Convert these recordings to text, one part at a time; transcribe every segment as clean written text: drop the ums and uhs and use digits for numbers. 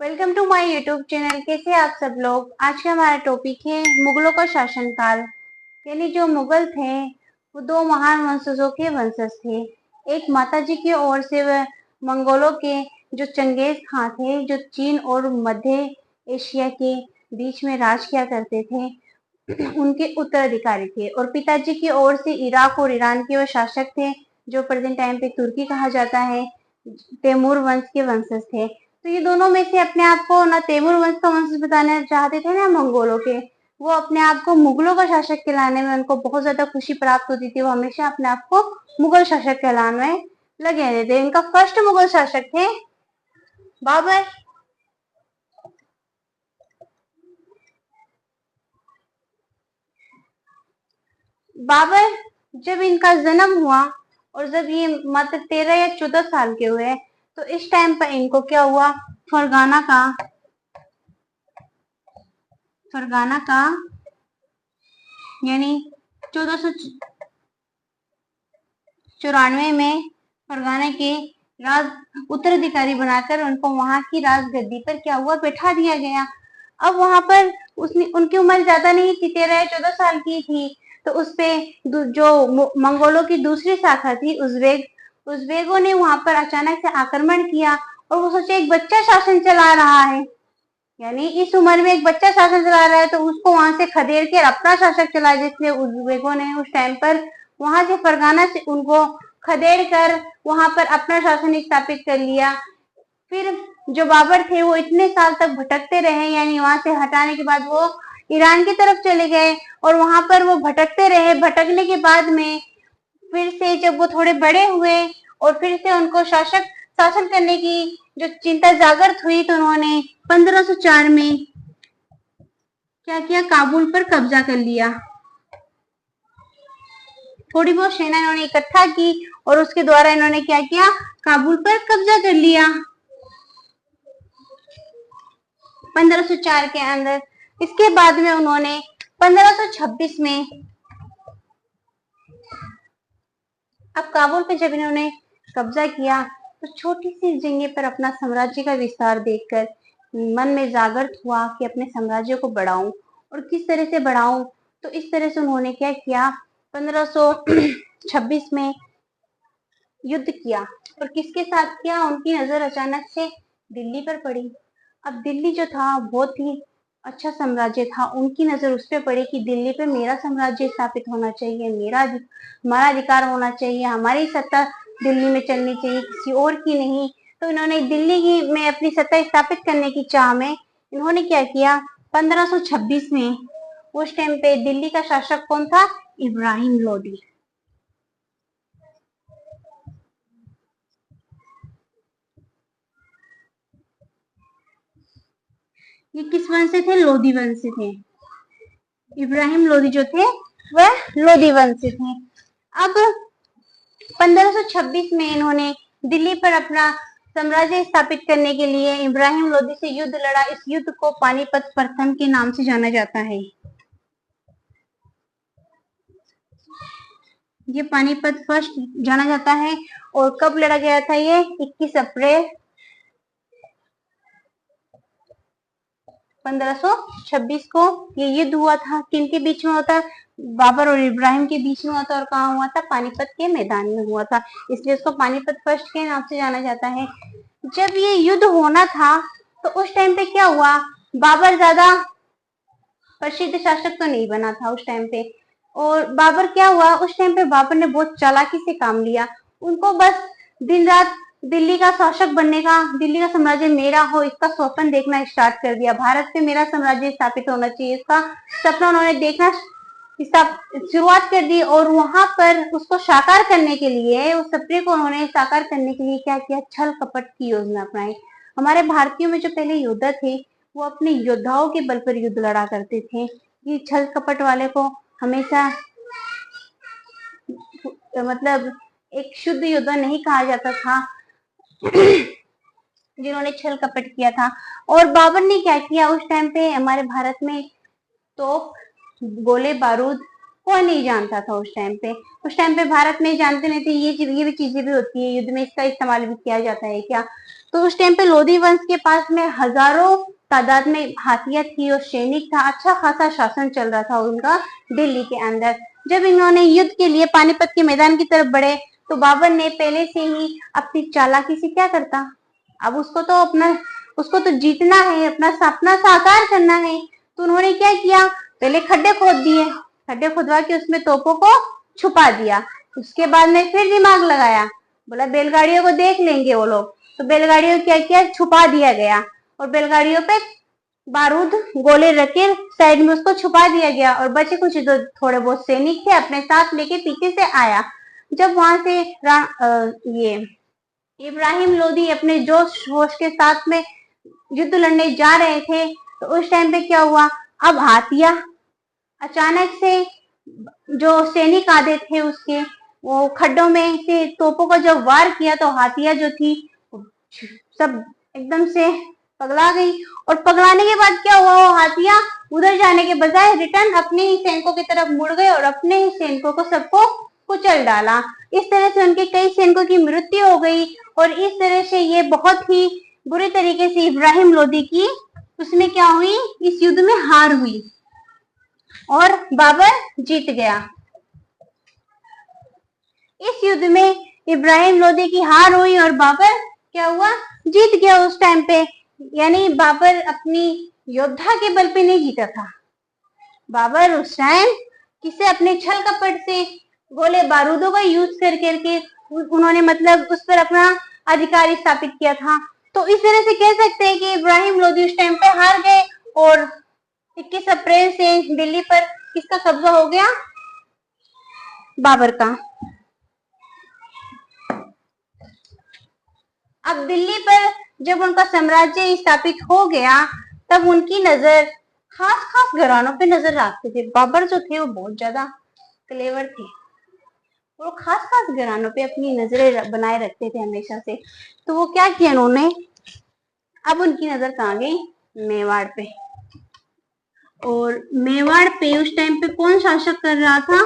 Welcome to my YouTube channel. कैसे हैं आप सब लोग। आज का हमारा टॉपिक है मुगलों का शासनकाल। यानी जो मुगल थे वो दो महान वंशजों के वंशज थे। एक माताजी की ओर से वह मंगोलों के जो चंगेज खां थे, जो चीन और मध्य एशिया के बीच में राज किया करते थे, उनके उत्तराधिकारी थे। और पिताजी की ओर से इराक और ईरान के वो शासक थे, जो प्रेजेंट टाइम पे तुर्की कहा जाता है। तैमूर वंश के वंशज थे। तो ये दोनों में से अपने आप को ना तैमूर वंश का वंशज बताना चाहते थे ना मंगोलों के। वो अपने आप को मुगलों का शासक कहलाने में उनको बहुत ज्यादा खुशी प्राप्त होती थी। वो हमेशा अपने आप को मुगल शासक कहलाने में लगे रहते थे। इनका फर्स्ट मुगल शासक थे बाबर। बाबर जब इनका जन्म हुआ और जब ये मात्र 13 या 14 साल के हुए, तो इस टाइम पर इनको क्या हुआ, फरगाना का यानी 1494 में फरगाना के राज उत्तराधिकारी बनाकर उनको वहां की राजगद्दी पर क्या हुआ, बैठा दिया गया। अब वहां पर उनकी उम्र ज्यादा नहीं थी, 13 या 14 साल की थी। तो उसपे जो मंगोलों की दूसरी शाखा थी उज्बेगों ने वहां पर अचानक से आक्रमण किया। और वो सोचे एक बच्चा शासन चला रहा है, यानी इस उम्र में एक बच्चा शासन चला रहा है, तो उसको वहां से खदेड़ के अपना शासक चलाया। जिसलिए उज्बेकों ने उस टाइम पर वहां से फरगाना से उनको खदेड़ कर वहां पर अपना शासन स्थापित कर लिया। फिर जो बाबर थे वो इतने साल तक भटकते रहे, यानी वहां से हटाने के बाद वो ईरान की तरफ चले गए और वहां पर वो भटकते रहे। भटकने के बाद में फिर से जब वो थोड़े बड़े हुए और फिर से उनको शासन करने की जो चिंता जागृत हुई, तो उन्होंने 1504 में क्या किया, काबुल पर कब्जा कर लिया। थोड़ी बहुत सेना इन्होंने इकट्ठा की और उसके द्वारा इन्होंने क्या किया, काबुल पर कब्जा कर लिया 1504 के अंदर। इसके बाद में उन्होंने 1526 में अब काबुल पे जब इन्होंने कब्जा किया, तो छोटी सी जगह पर अपना साम्राज्य का विस्तार देखकर मन में जागृत हुआ कि अपने साम्राज्य को बढ़ाऊं। और किस तरह से बढ़ाऊं, तो इस तरह से उन्होंने क्या किया, 1526 में युद्ध किया। और किसके साथ किया, उनकी नजर अचानक से दिल्ली पर पड़ी। अब दिल्ली जो था बहुत ही अच्छा साम्राज्य था, उनकी नजर उस पर पड़ी कि दिल्ली पे मेरा साम्राज्य स्थापित होना चाहिए, हमारा अधिकार होना चाहिए, हमारी सत्ता दिल्ली में चलनी चाहिए, किसी और की नहीं। तो इन्होंने दिल्ली की में अपनी सत्ता स्थापित करने की चाह में इन्होंने क्या किया, 1526 में उस टाइम पे दिल्ली का शासक कौन था, इब्राहिम लोदी। ये किस वंश से थे, लोधी वंश से थे। इब्राहिम लोदी जो थे वह लोधी वंश से थे। अब 1526 में इन्होंने दिल्ली पर अपना साम्राज्य स्थापित करने के लिए इब्राहिम लोदी से युद्ध लड़ा। इस युद्ध को पानीपत प्रथम के नाम से जाना जाता है। ये पानीपत फर्स्ट जाना जाता है। और कब लड़ा गया था, ये 21 अप्रैल 1526 को ये युद्ध हुआ था। किनके बीच में होता, बाबर और इब्राहिम के बीच में हुआ था। और कहाँ हुआ था, पानीपत के मैदान में हुआ था, इसलिए उसको पानीपत फर्स्ट के नाम से जाना जाता है। जब ये युद्ध होना था, तो उस टाइम पे क्या हुआ, बाबर ज्यादा प्रसिद्ध शासक तो नहीं बना था उस टाइम पे। और बाबर क्या हुआ, उस टाइम पे बाबर ने बहुत चालाकी से काम लिया। उनको बस दिन रात दिल्ली का शासक बनने का, दिल्ली का साम्राज्य मेरा हो, इसका स्वप्न देखना स्टार्ट कर दिया। भारत पे मेरा साम्राज्य स्थापित होना चाहिए, इसका सपना उन्होंने देखना शुरुआत कर दी। और वहां पर उसको साकार करने के लिए, उस सपने को उन्होंने साकार करने के लिए क्या किया, छल कपट की योजना अपनाई। हमारे भारतीयों में जो पहले योद्धा थे, वो अपने योद्धाओं के बल पर युद्ध लड़ा करते थे। ये छल कपट वाले को हमेशा मतलब एक शुद्ध योद्धा नहीं कहा जाता था, जिन्होंने छल कपट किया था। और बाबर ने क्या किया, उस टाइम पे हमारे भारत में तोप, गोले बारूद कोई नहीं जानता था उस टाइम पे। उस टाइम पे भारत में जानते नहीं थे ये भी चीजें भी होती है, युद्ध में इसका इस्तेमाल भी किया जाता है क्या। तो उस टाइम पे लोधी वंश के पास में हजारों तादाद में हाथियां थी और सैनिक था, अच्छा खासा शासन चल रहा था उनका दिल्ली के अंदर। जब इन्होंने युद्ध के लिए पानीपत के मैदान की तरफ बढ़े तो बाबर ने पहले से ही अपनी चालाकी से क्या करता, अब उसको तो जीतना है, अपना सपना साकार करना है। तो उन्होंने क्या किया, पहले खड्डे खोद दिए, खड्डे खुदवा के उसमें तोपों को छुपा दिया। उसके बाद में फिर दिमाग लगाया, बोला बैलगाड़ियों को देख लेंगे वो लोग, तो बैलगाड़ियों क्या किया, छुपा दिया गया और बैलगाड़ियों पे बारूद गोले रखे साइड में उसको छुपा दिया गया और बचे कुछ जो थोड़े बहुत सैनिक थे अपने साथ लेके पीछे से आया। जब वहां से ये इब्राहिम लोधी अपने जोश होश के साथ में युद्ध लड़ने जा रहे थे तो उस टाइम पे क्या हुआ, अब हाथिया अचानक से जो सैनिक आधे थे उसके वो खड्डों में से तोपों का जब वार किया तो हाथिया जो थी सब एकदम से पगला गई और पगलाने के बाद क्या हुआ, वो हाथिया उधर जाने के बजाय रिटर्न अपने ही सैनिकों की तरफ मुड़ गए और अपने ही सैनिकों को सबको कुचल डाला। इस तरह से उनके कई सैनिकों की मृत्यु हो गई और इस तरह से ये बहुत ही बुरे तरीके से इब्राहिम लोधी की उसमें क्या हुई, इस युद्ध में हार हुई और बाबर जीत गया। इस युद्ध में इब्राहिम लोधी की हार हुई और बाबर क्या हुआ, जीत गया उस टाइम पे। यानी बाबर अपनी योद्धा के बल पे नहीं जीता था, बाबर उस टाइम किसे अपने छल कपट से गोले बारूदों का यूज कर करके उन्होंने मतलब उस पर अपना अधिकार स्थापित किया था। तो इस तरह से कह सकते हैं कि इब्राहिम लोधी उस टाइम पे हार गए और 21 अप्रैल से दिल्ली पर किसका कब्जा हो गया, बाबर का। अब दिल्ली पर जब उनका साम्राज्य स्थापित हो गया तब उनकी नजर खास खास घरानों पे नजर रखते थे। बाबर जो थे वो बहुत ज्यादा क्लेवर थे, वो खास खास घरानों पे अपनी नजरें बनाए रखते थे हमेशा से। तो वो क्या किया उन्होंने, अब उनकी नजर कहाँ गई, मेवाड़ पे। और मेवाड़ पे उस टाइम पे कौन शासक कर रहा था,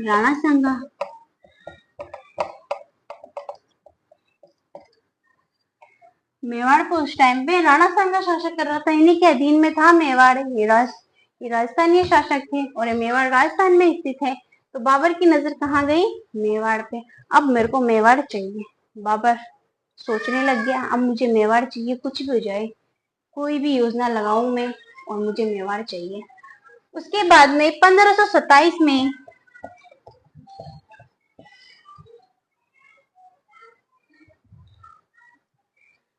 राणा सांगा। मेवाड़ को उस टाइम पे राणा सांगा शासक कर रहा था, इन्हीं के अधीन में था मेवाड़। ये राजस्थानीय शासक थे और ये मेवाड़ राजस्थान में स्थित है। तो बाबर की नजर कहाँ गई, मेवाड़ पे। अब मेरे को मेवाड़ चाहिए, बाबर सोचने लग गया, अब मुझे मेवाड़ चाहिए, कुछ भी हो जाए, कोई भी योजना लगाऊं मैं और मुझे मेवाड़ चाहिए। उसके बाद में 1527 में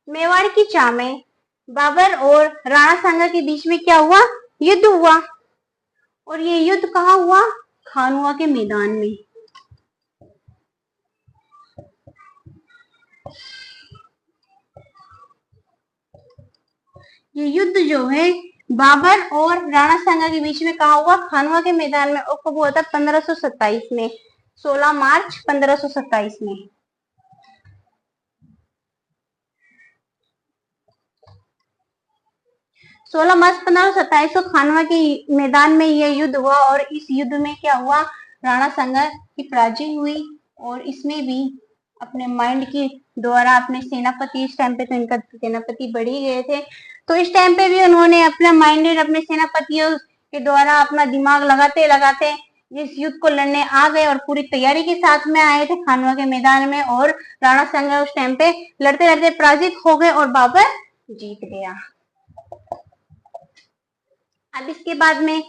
मेवाड़ की चाह में बाबर और राणा सांगा के बीच में क्या हुआ, युद्ध हुआ। और ये युद्ध कहाँ हुआ, खानुआ के मैदान में। ये युद्ध जो है बाबर और राणा सांगा के बीच में कहा हुआ, खानुआ के मैदान में। और कब हुआ था, 1527 में, 16 मार्च 1527 में। सोलह मार्च 1527 को खानवा के मैदान में यह युद्ध हुआ और इस युद्ध में क्या हुआ, राणा सांगा की पराजय हुई। और इसमें भी अपने माइंड के द्वारा अपने सेनापति, इस टाइम पे तो इनका सेनापति बढ़ ही गए थे, तो इस टाइम पे भी उन्होंने अपना माइंडेड अपने सेनापतियों के द्वारा अपना दिमाग लगाते लगाते इस युद्ध को लड़ने आ गए और पूरी तैयारी के साथ में आए थे खानवा के मैदान में। और राणा सांगा उस टाइम पे लड़ते लड़ते पराजित हो गए और बाबर जीत गया। अब इसके बाद में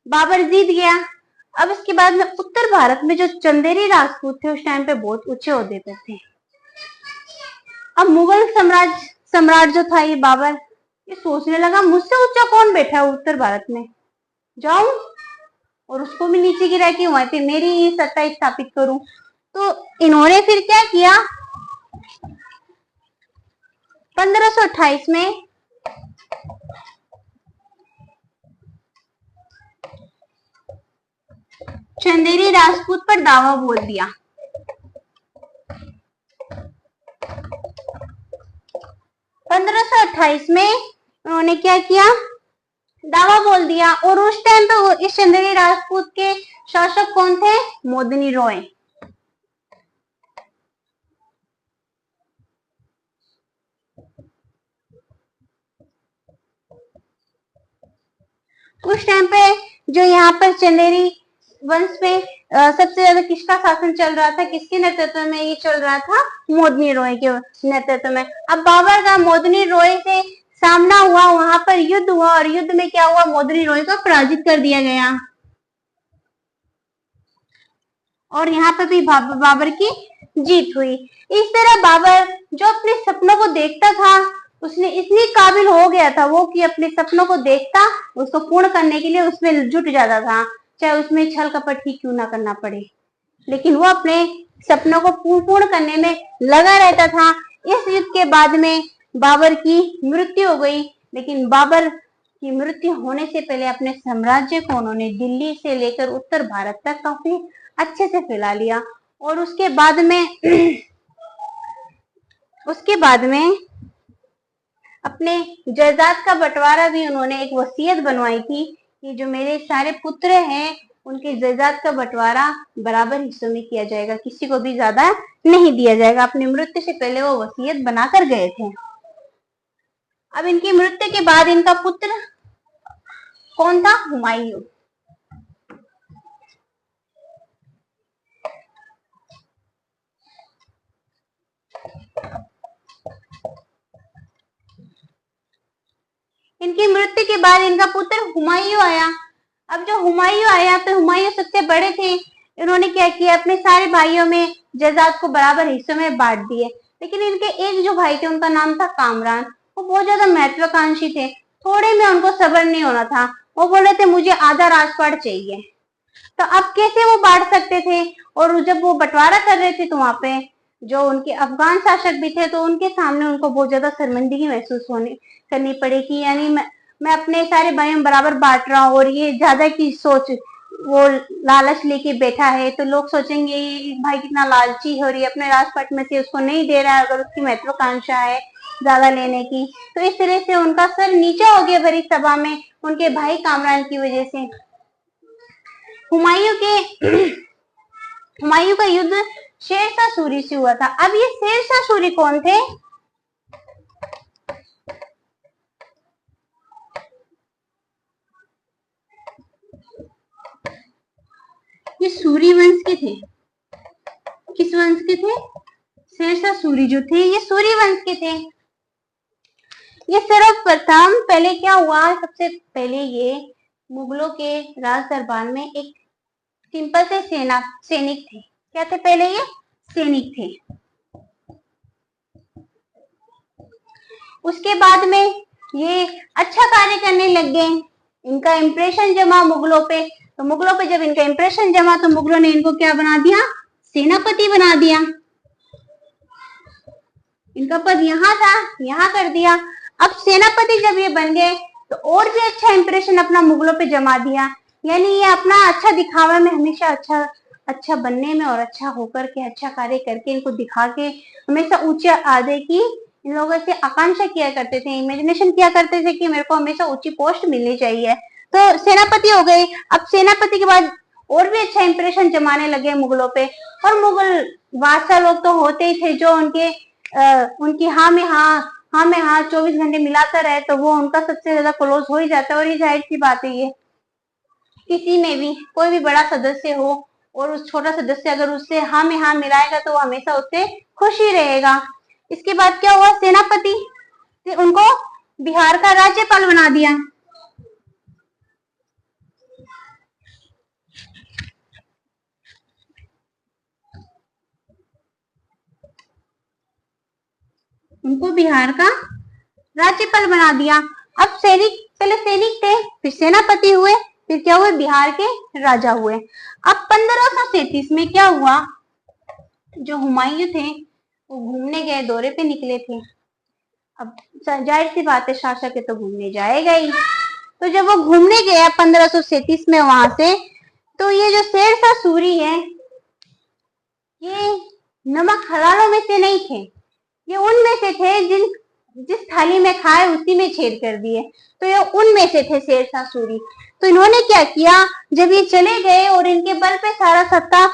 बाबर जीत गया। अब इसके बाद में उत्तर भारत में जो चंदेरी राजपूत थे उस टाइम पे बहुत ऊंचे ओहदे पे थे। अब मुगल सम्राट जो था ये बाबर, ये सोचने लगा मुझसे ऊंचा कौन बैठा है उत्तर भारत में, जाऊं और उसको भी नीचे गिरा के वहां पे मेरी ही सत्ता स्थापित करूं। तो इन्होंने फिर क्या किया, 1528 में चंदेरी राजपूत पर दावा बोल दिया। 1528 में उन्होंने क्या किया, दावा बोल दिया। और उस टाइम पे इस चंदेरी राजपूत के शासक कौन थे, मोदनी रॉय। उस टाइम पे जो यहाँ पर चंदेरी वंश में सबसे ज्यादा किसका शासन चल रहा था, किसके नेतृत्व में ये चल रहा था? मोदनी रॉय के नेतृत्व में। अब बाबर का मोदनी रॉय से सामना हुआ, वहां पर युद्ध हुआ और युद्ध में क्या हुआ? मोदनी रॉय को पराजित कर दिया गया और यहाँ पर भी बाबर की जीत हुई। इस तरह बाबर जो अपने सपनों को देखता था, उसने इतनी काबिल हो गया था वो कि अपने सपनों को देखता, उसको पूर्ण करने के लिए उसमें जुट जाता था, चाहे उसमें छल कपट ही क्यों ना करना पड़े, लेकिन वो अपने सपनों को पूर्ण करने में लगा रहता था। इस युद्ध के बाद में बाबर की मृत्यु हो गई, लेकिन बाबर की मृत्यु होने से पहले अपने साम्राज्य को उन्होंने दिल्ली से लेकर उत्तर भारत तक काफी अच्छे से फैला लिया। और उसके बाद में अपने जायदाद का बंटवारा भी उन्होंने एक वसीयत बनवाई थी कि जो मेरे सारे पुत्र हैं उनके जायदाद का बंटवारा बराबर हिस्सों में किया जाएगा, किसी को भी ज्यादा नहीं दिया जाएगा। अपनी मृत्यु से पहले वो वसीयत बनाकर गए थे। अब इनकी मृत्यु के बाद इनका पुत्र कौन था? हुमायूं। इनकी मृत्यु के बाद इनका पुत्र हुमायूं आया। अब जो हुमायूं आया तो हुमायूं सबसे बड़े थे। इन्होंने क्या किया? अपने सारे भाइयों में जायदाद को बराबर हिस्सों में बांट दिए, लेकिन इनके एक जो भाई थे उनका नाम था कामरान। वो बहुत ज्यादा महत्वाकांक्षी थे, थोड़े में उनको सब्र नहीं होना था। वो बोल रहे थे मुझे आधा राजपाट चाहिए। तो अब कैसे वो बांट सकते थे? और जब वो बंटवारा कर रहे थे तो वहां पे जो उनके अफगान शासक भी थे तो उनके सामने उनको बहुत ज्यादा शर्मिंदगी महसूस करनी पड़ेगी। यानी मैं अपने सारे भाइयों में बराबर बांट रहा हूँ और ये ज्यादा की सोच, वो लालच लेके बैठा है तो लोग सोचेंगे ये भाई कितना लालची है और ये अपने राजपाट में से उसको नहीं दे रहा है, अगर उसकी महत्वाकांक्षा है ज्यादा लेने की। तो इस तरह से उनका सर नीचा हो गया भरी सभा में उनके भाई कामरान की वजह से। हुमायूं का युद्ध शेरशाह सूरी से हुआ था। अब ये शेरशाह सूरी कौन थे? ये सूरी वंश के थे। किस वंश के थे? शेरशाह सूरी जो थे ये सूरी वंश के थे। ये सर्वप्रथम पहले क्या हुआ? सबसे पहले ये मुगलों के राज दरबार में एक सिंपल से सैनिक थे। क्या थे? पहले ये सैनिक थे। उसके बाद में ये अच्छा कार्य करने लग गए। इनका इंप्रेशन जमा मुगलों पे, तो मुगलों पे जब इनका इंप्रेशन जमा तो मुगलों ने इनको क्या बना दिया? सेनापति बना दिया। इनका पद यहाँ था, यहाँ कर दिया। अब सेनापति जब ये बन गए तो और भी अच्छा इंप्रेशन अपना मुगलों पे जमा दिया। यानी ये अपना अच्छा दिखावे में हमेशा अच्छा बनने में और अच्छा होकर के अच्छा कार्य करके इनको दिखा के हमेशा ऊंचे आदे की इन लोगों से आकांक्षा किया करते थे, इमेजिनेशन किया करते थे कि मेरे को हमेशा ऊंची पोस्ट मिलनी चाहिए। तो सेनापति हो गए। अब सेनापति के बाद और भी अच्छा इंप्रेशन जमाने लगे मुगलों पे। और मुगल बादशाह लोग तो होते ही थे जो उनकी हाँ में हाँ 24 घंटे मिलाता रहे तो वो उनका सबसे ज्यादा क्लोज हो ही जाता है। और ये जाहिर सी बात है, ये किसी में भी कोई भी बड़ा सदस्य हो और उस छोटा सदस्य अगर उससे हाँ में हाँ मिलाएगा तो वो हमेशा उससे खुश ही रहेगा। इसके बाद क्या हुआ? सेनापति ने उनको बिहार का राज्यपाल बना दिया। उनको बिहार का राज्यपाल बना दिया। अब पहले सैनिक थे, फिर सेनापति हुए, फिर क्या हुए? बिहार के राजा हुए। अब 1537 में क्या हुआ? जो हुमायूं थे वो घूमने गए, दौरे पे निकले थे। अब जाहिर सी बात है शासक है तो घूमने जाएगा ही। तो जब वो घूमने गया 1537 में वहां से, तो ये जो शेरशाह सूरी है ये नमक हलालों में से नहीं थे, ये उनमें से थे जिस थाली में खाए उसी में छेद कर दिए। तो ये उनमें से थे शेरशाह सूरी। तो इन्होंने क्या किया? जब ये चले गए और इनके बल पे सारा सत्ता,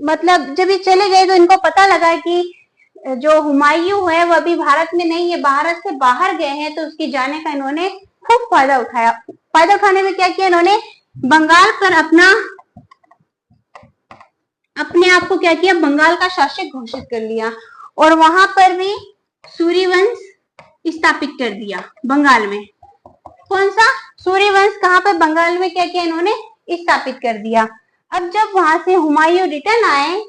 मतलब जब ये चले गए तो इनको पता लगा कि जो हुमायूं है वो अभी भारत में नहीं है, भारत से बाहर गए हैं, तो उसके जाने का इन्होंने खूब फायदा उठाया। फायदा उठाने में क्या किया इन्होंने, बंगाल पर अपने आप को क्या किया, बंगाल का शासक घोषित कर लिया और वहां पर भी सूर्यवंश स्थापित कर दिया बंगाल में। कौन सा सूर्यवंश, कहां पर, बंगाल में क्या किया इन्होंने, स्थापित कर दिया। अब जब वहां से हुमायूं रिटर्न आए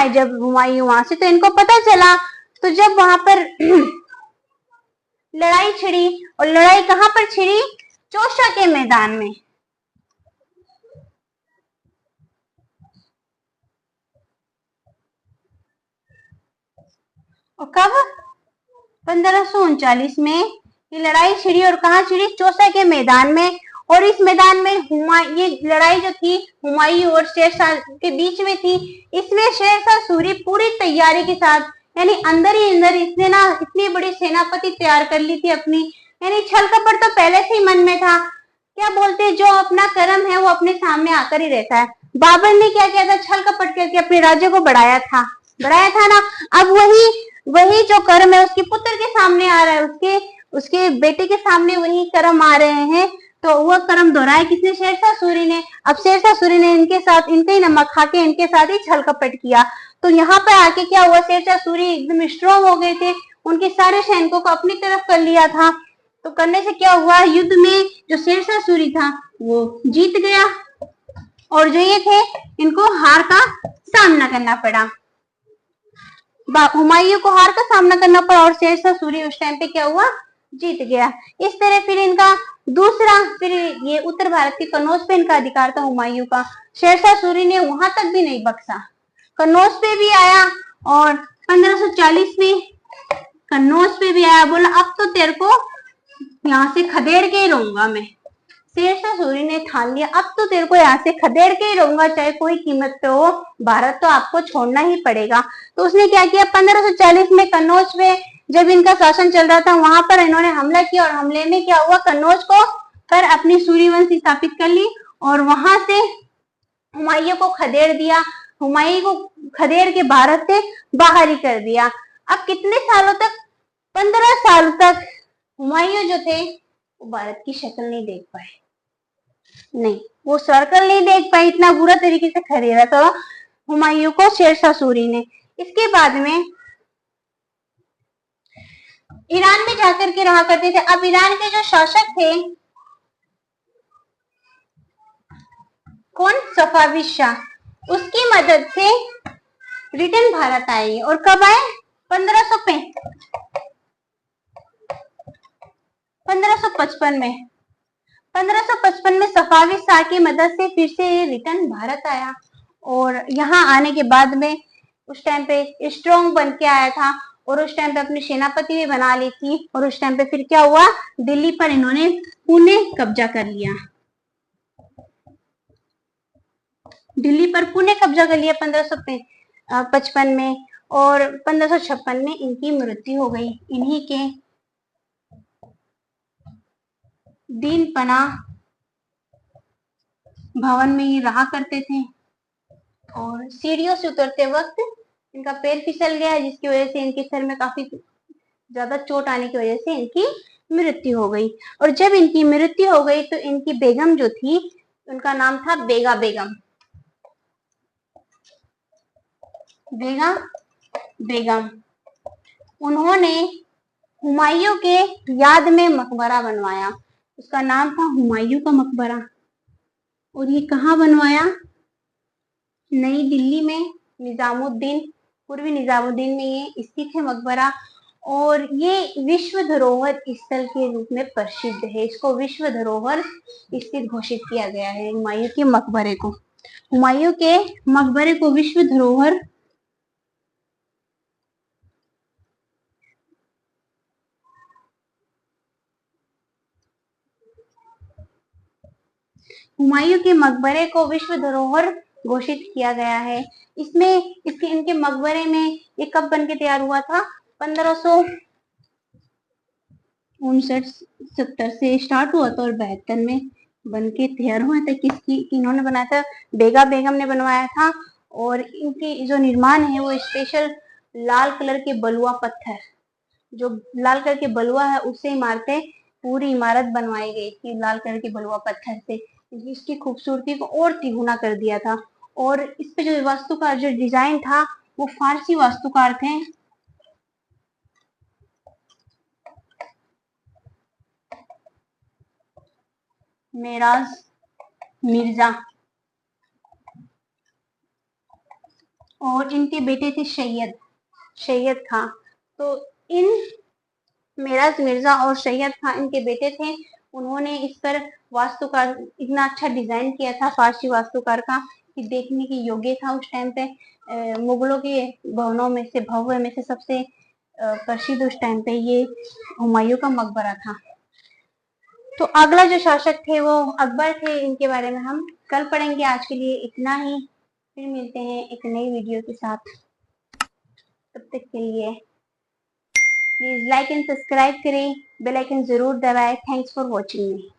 जब हुमायूं वहां से, तो इनको पता चला, तो जब वहां पर लड़ाई छिड़ी, और लड़ाई कहां पर छिड़ी, चौसा के मैदान में। और कब, 1539 में ये लड़ाई छिड़ी, और कहाँ छिड़ी, चौसा के मैदान में। और इस मैदान में ये लड़ाई जो थी हुमायूं और शेरशाह के बीच में थी। इसमें शेरशाह सूरी पूरी तैयारी के साथ, यानी अंदर ही अंदर इसने ना इतनी बड़ी सेनापति तैयार कर ली थी अपनी, यानी छल कपट तो पहले से ही मन में था। क्या बोलते हैं, जो अपना कर्म है वो अपने सामने आकर ही रहता है। बाबर ने क्या किया था, छल कपट करके अपने राज्य को बढ़ाया था ना। अब वही जो कर्म है उसके पुत्र के सामने आ रहा है, उसके बेटे के सामने वही कर्म आ रहे हैं, तो वह कर्म दोहराया किसने, शेरशाह सूरी ने। अब शेरशाह सूरी ने इनके साथ, इनके ही नमक खा के इनके साथ ही छल कपट किया। तो यहाँ पे आके क्या हुआ, शेरशाह सूरी एकदम स्ट्रॉन्ग हो गए थे, उनके सारे सैनिकों को अपनी तरफ कर लिया था। तो करने से क्या हुआ, युद्ध में जो शेरशाह सूरी था वो जीत गया, और जो ये थे इनको हार का सामना करना पड़ा। हुमायूं को हार का सामना करना पड़ा, और शेरशाह सूरी उस टाइम पे क्या हुआ, जीत गया। इस तरह फिर इनका फिर ये उत्तर भारत के कन्नौज पे इनका अधिकार था हुमायूं का। शेरशाह सूरी ने वहां तक भी नहीं बख्शा, कन्नौज पे भी आया, और 1540 में कन्नौज पे भी आया, बोला अब तो तेरे को यहाँ से खदेड़ के ही रहूंगा मैं। शेरशाह सूरी ने ठान लिया, अब तो तेरे को यहाँ से खदेड़ के ही रहूंगा, चाहे कोई कीमत पे हो, भारत तो आपको छोड़ना ही पड़ेगा। तो उसने क्या किया, 1540 में कन्नौज में जब इनका शासन चल रहा था, वहां पर इन्होंने हमला किया, और हमले में क्या हुआ, कन्नौज को पर अपनी सूर्यवंश स्थापित कर ली, और वहां से हुमायूं को खदेड़ दिया। हुमायूं को खदेड़ के भारत से बाहर ही कर दिया। अब कितने सालों तक, 15 साल तक हुमायूं जो थे वो भारत की शक्ल नहीं देख पाए, नहीं वो सर्कल नहीं देख पाए, इतना बुरा तरीके से खदेड़ा था हुमायूं को शेरशाह सूरी ने। इसके बाद में ईरान में जाकर के रहा करते थे। अब ईरान के जो शासक थे, कौन, सफावी शाह, उसकी मदद से रिटर्न भारत आए। और कब आए, 1555 में 1555 में सफावी शाह की मदद से फिर से रिटर्न भारत आया। और यहाँ आने के बाद में उस टाइम पे स्ट्रॉन्ग बन के आया था, और उस टाइम पे अपनी सेनापति भी बना ली थी। और उस टाइम पे फिर क्या हुआ, दिल्ली पर इन्होंने पुणे कब्जा कर लिया, दिल्ली पर पुणे कब्जा कर लिया 1555 में। और 1556 में इनकी मृत्यु हो गई। इन्हीं के दीन पनाह भवन में ये रहा करते थे, और सीढ़ियों से उतरते वक्त इनका पैर फिसल गया, जिसकी वजह से इनके सर में काफी ज्यादा चोट आने की वजह से इनकी मृत्यु हो गई। और जब इनकी मृत्यु हो गई तो इनकी बेगम जो थी, उनका नाम था बेगा बेगम। उन्होंने हुमायूं के याद में मकबरा बनवाया, उसका नाम था हुमायूं का मकबरा। और ये कहाँ बनवाया, नई दिल्ली में, पूर्वी निजामुद्दीन में ये स्थित है मकबरा। और ये विश्व धरोहर स्थल के रूप में प्रसिद्ध है, इसको विश्व धरोहर स्थित घोषित किया गया है हुमायूं के मकबरे को। हुमायूं के मकबरे को विश्व धरोहर हुमायूं के मकबरे को विश्व धरोहर घोषित किया गया है। इसमें इनके मकबरे में ये कब बन के तैयार हुआ था, 1559-70 से स्टार्ट हुआ था, और 72 में बन के तैयार हुआ था। इन्होंने बनाया था, बेगम ने बनवाया था। और इनकी जो निर्माण है वो स्पेशल लाल कलर के बलुआ पत्थर, जो लाल कलर के बलुआ है उससे इमारतें पूरी इमारत बनवाई गई थी लाल कलर के बलुआ पत्थर से, जिसकी खूबसूरती को और तिगुना कर दिया था। और इस पे जो वास्तुकार जो डिजाइन था वो फारसी वास्तुकार थे। मेराज मिर्जा, और इनके बेटे थे सैयद खां। तो इन मेराज मिर्जा और सैयद खां इनके बेटे थे। उन्होंने इस पर वास्तुकार इतना अच्छा डिजाइन किया था फारसी वास्तुकार का कि देखने के योग्य था उस टाइम पे। मुगलों के भवनों में से भव्य में से सबसे प्रसिद्ध उस टाइम पे ये हुमायूं का मकबरा था। तो अगला जो शासक थे वो अकबर थे। इनके बारे में हम कल पढ़ेंगे। आज के लिए इतना ही, फिर मिलते हैं एक नई वीडियो के साथ। तब तक के लिए प्लीज लाइक एंड सब्सक्राइब करें, बेल आइकन जरूर दबाएं। Thanks for watching me.